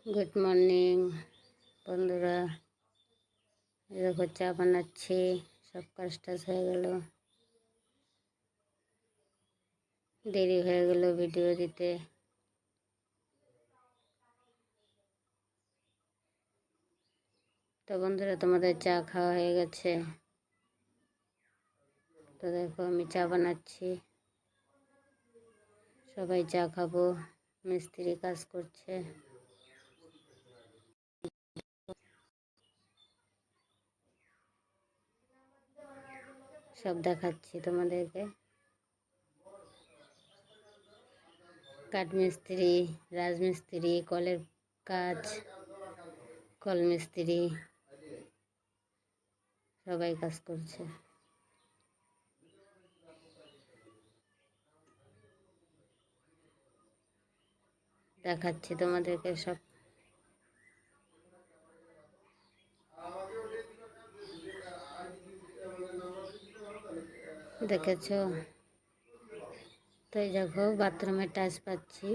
Good morning বন্ধুরা, দেখো চা বানাচ্ছি। সব কাজ টাজ হয়ে গেল, দেরি হয়ে গেল ভিডিও দিতে। তো বন্ধুরা, তোমাদের চা খাওয়া হয়ে গেছে? তো দেখো আমি চা বানাচ্ছি, সবাই চা খাবো। মিস্ত্রি কাজ করছে। সব দেখাচ্ছি তোমাদেরকে। কাঠমিস্ত্রি, রাজমিস্ত্রি, কলের কাজ, কল মিস্ত্রি সবাই কাজ করছে। দেখাচ্ছি তোমাদেরকে সব। দেখেছো তো? এই দেখো বাথরুমের টাচ পাচ্ছি।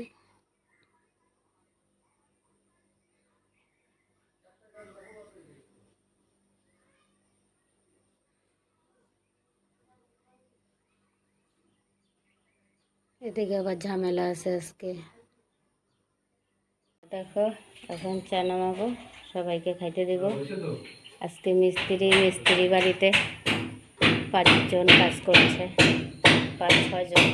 এদিকে আবার ঝামেলা আছে আজকে। দেখো এখন চা নামাবো, সবাইকে খাইতে দেব। আজকে মিস্ত্রি বাড়িতে 5 জন কাজ করছে, 5-6 জন।